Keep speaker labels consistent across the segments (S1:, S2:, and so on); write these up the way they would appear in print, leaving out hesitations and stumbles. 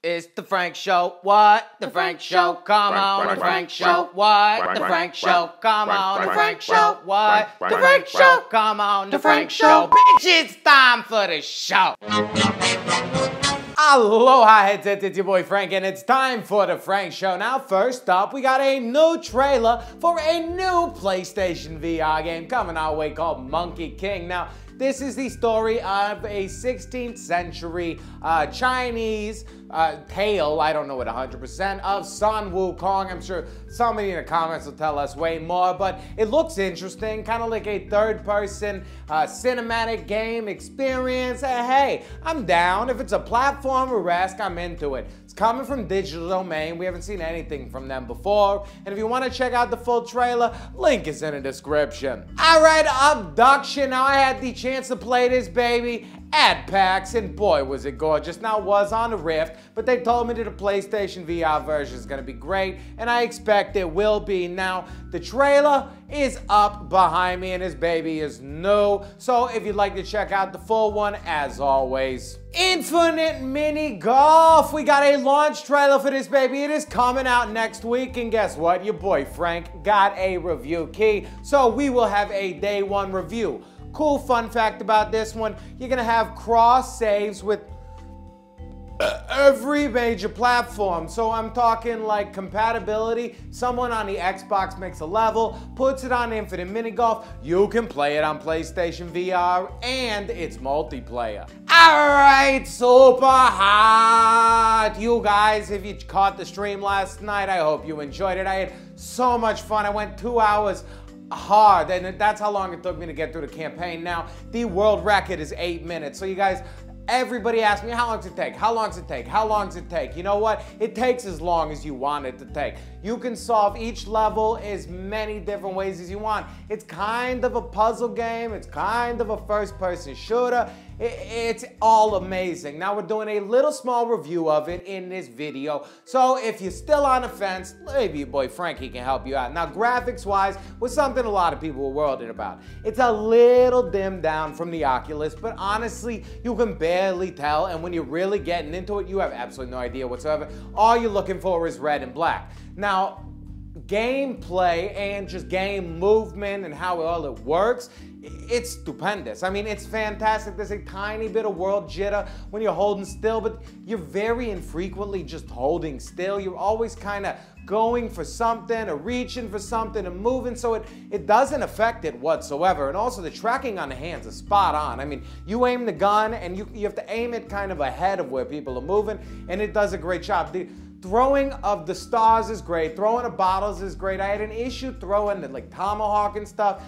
S1: It's the Frank Show. What? The Frank Show. Come on, the Frank Show. What? The Frank Show. Come on, the Frank Show. What? The Frank Show. Come on, the Frank Show. Bitch, it's time for the show. Aloha, headset, it's your boy Frank, and it's time for the Frank Show. Now, first up, we got a new trailer for a new PlayStation VR game coming our way called Monkey King. Now, this is the story of a 16th century Chinese tale, I don't know it 100%, of Sun Wukong. I'm sure somebody in the comments will tell us way more, but it looks interesting, kind of like a third-person cinematic game experience. Hey, I'm down. If it's a platformer-esque, I'm into it. It's coming from Digital Domain. We haven't seen anything from them before, and if you want to check out the full trailer, link is in the description. All right, Obduction. Now, I had the chance to play this baby at PAX, and boy, was it gorgeous. Now, it was on the Rift, but they told me that the PlayStation VR version is gonna be great, and I expect it will be. Now, the trailer is up behind me, and this baby is new, so if you'd like to check out the full one, as always. Infinite Minigolf. We got a launch trailer for this baby. It is coming out next week, and guess what? Your boy Frank got a review key, so we will have a day one review. Cool fun fact about this one, you're gonna have cross saves with every major platform. So I'm talking like compatibility. Someone on the Xbox makes a level, puts it on Infinite Minigolf, you can play it on PlayStation VR, and it's multiplayer. Alright, super hot! You guys, if you caught the stream last night, I hope you enjoyed it. I had so much fun. I went 2 hours hard, and that's how long it took me to get through the campaign. Now, the world record is 8 minutes. So you guys, everybody asks me, how long does it take? How long does it take? How long does it take? You know what? It takes as long as you want it to take. You can solve each level as many different ways as you want. It's kind of a puzzle game. It's kind of a first-person shooter. It's all amazing. Now, we're doing a little small review of it in this video. So if you're still on the fence, maybe your boy Frankie can help you out. Now, graphics-wise, was something a lot of people were worried about. It's a little dimmed down from the Oculus, but honestly, you can barely tell. And when you're really getting into it, you have absolutely no idea whatsoever. All you're looking for is red and black. Now, gameplay and just game movement and how all it works, it's stupendous. I mean, it's fantastic. There's a tiny bit of world jitter when you're holding still, but you're very infrequently just holding still. You're always kind of going for something or reaching for something and moving, so it doesn't affect it whatsoever. And also the tracking on the hands is spot on. I mean, you aim the gun and you have to aim it kind of ahead of where people are moving, and it does a great job. The throwing of the stars is great. Throwing of bottles is great. I had an issue throwing the like tomahawk and stuff.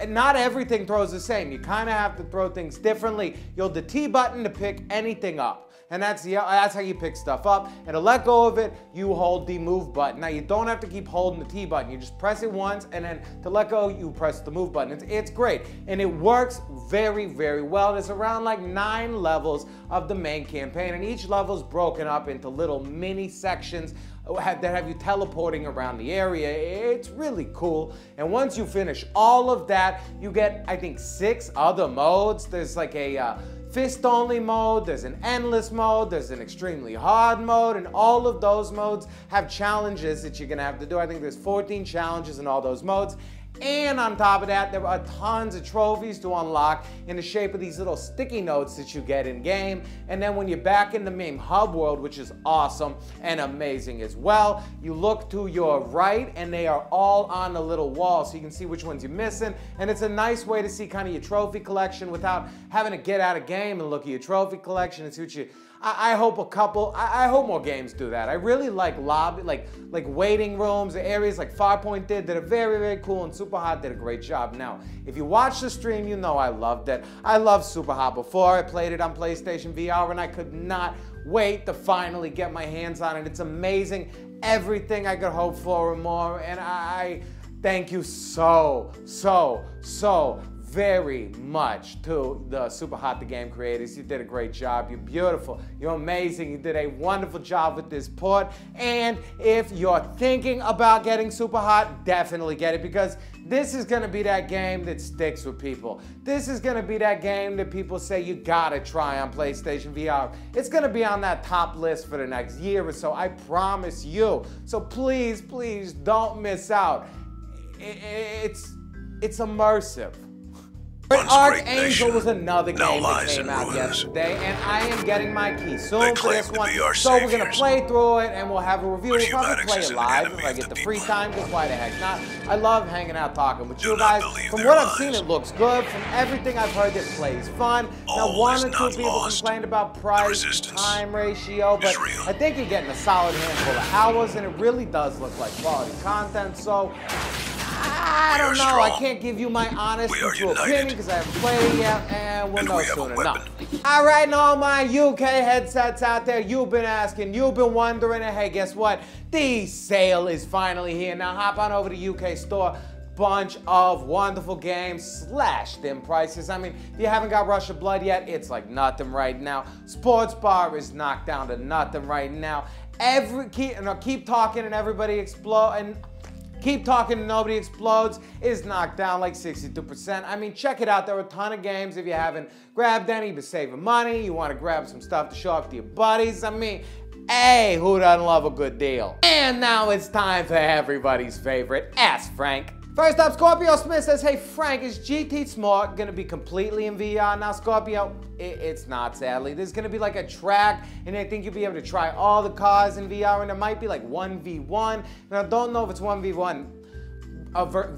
S1: Not everything throws the same. You kind of have to throw things differently. You hold the T button to pick anything up. And that's how you pick stuff up. And to let go of it, you hold the move button. Now, you don't have to keep holding the T button. You just press it once, and then to let go, you press the move button. It's great. And it works very, very well. There's around like 9 levels of the main campaign, and each level is broken up into little mini sections that have you teleporting around the area. It's really cool. And once you finish all of that, you get, I think, 6 other modes. There's like a fist-only mode, there's an endless mode, there's an extremely hard mode, and all of those modes have challenges that you're gonna have to do. I think there's 14 challenges in all those modes. And on top of that, there are tons of trophies to unlock in the shape of these little sticky notes that you get in game. And then when you're back in the main hub world, which is awesome and amazing as well, you look to your right and they are all on the little wall, so you can see which ones you're missing. And it's a nice way to see kind of your trophy collection without having to get out of game and look at your trophy collection and see what you... I hope more games do that. I really like lobby, like waiting rooms, areas like Farpoint did that are very, very cool, and Superhot did a great job. Now, if you watch the stream, you know I loved it. I loved Superhot before. I played it on PlayStation VR, and I could not wait to finally get my hands on it. It's amazing. Everything I could hope for and more, and I thank you so very much to the SUPERHOT the game creators. You did a great job. You're beautiful. You're amazing. You did a wonderful job with this port. And if you're thinking about getting SUPERHOT, definitely get it, because this is going to be that game that sticks with people. This is going to be that game that people say you gotta try on PlayStation VR. It's going to be on that top list for the next year or so, I promise you. So please, please don't miss out. It's immersive. Archangel was another game that came out yesterday, and I am getting my key soon for this one. So we're going to play through it, and we'll have a review. We'll probably play it live if I get the free time, because why the heck not? I love hanging out talking with you guys. From what I've seen, it looks good. From everything I've heard, it plays fun. Now, one or two people complained about price, time ratio, but I think you're getting a solid handful of hours, and it really does look like quality content, so I don't know. I can't give you my honest opinion because I haven't played it yet, and we'll know soon enough. All right, and all my UK headsets out there, you've been asking, you've been wondering, and hey, guess what? The sale is finally here. Now hop on over to UK store. Bunch of wonderful games slashed in prices. I mean, if you haven't got Rush of Blood yet, it's like nothing right now. Sports Bar is knocked down to nothing right now. Keep talking and everybody explode, and Keep Talking and Nobody Explodes is knocked down like 62%. I mean, check it out. There are a ton of games. If you haven't grabbed any, you've been saving money, you want to grab some stuff to show off to your buddies. I mean, hey, who doesn't love a good deal? And now it's time for everybody's favorite, Ask Frank. First up, Skorpio Smith says, hey Frank, is GT Smart gonna be completely in VR? Now Skorpio, it's not, sadly. There's gonna be like a track, and I think you'll be able to try all the cars in VR, and there might be like 1v1. Now I don't know if it's 1v1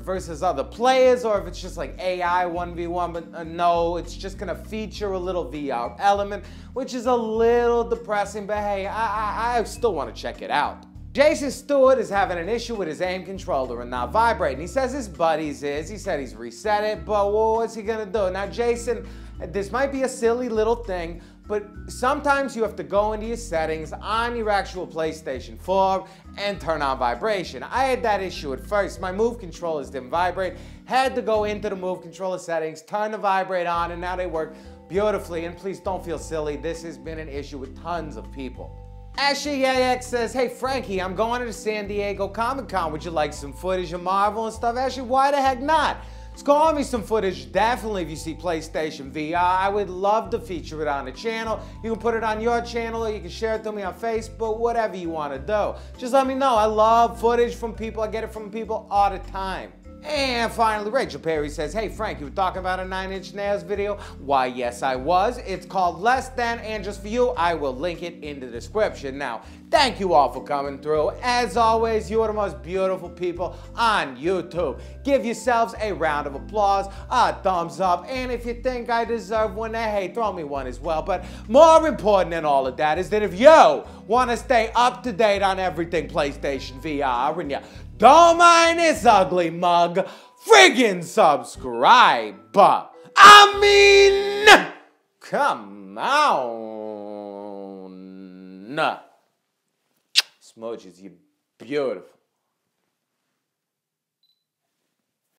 S1: versus other players, or if it's just like AI 1v1, but no, it's just gonna feature a little VR element, which is a little depressing, but hey, I still wanna check it out. Jason Stewart is having an issue with his aim controller and not vibrating. He says his buddy's is. He said he's reset it, but well, what's he gonna do? Now, Jason, this might be a silly little thing, but sometimes you have to go into your settings on your actual PlayStation 4 and turn on vibration. I had that issue at first. My Move controllers didn't vibrate. Had to go into the Move controller settings, turn the vibrate on, and now they work beautifully. And please don't feel silly. This has been an issue with tons of people. Ashley AX says, hey Frankie, I'm going to the San Diego Comic-Con. Would you like some footage of Marvel and stuff? Ashley, why the heck not? Score me some footage, definitely, if you see PlayStation VR. I would love to feature it on the channel. You can put it on your channel, or you can share it to me on Facebook, whatever you want to do. Just let me know. I love footage from people. I get it from people all the time. And finally, Rachel Perry says, hey Frank, you were talking about a 9 Inch Nails video? Why, yes I was. It's called Less Than, and just for you, I will link it in the description. Now, thank you all for coming through. As always, you are the most beautiful people on YouTube. Give yourselves a round of applause, a thumbs up, and if you think I deserve one, hey, throw me one as well. But more important than all of that is that if you want to stay up to date on everything PlayStation VR, and you don't mind this ugly mug, friggin' subscribe. I mean, come on. Smudges, you beautiful.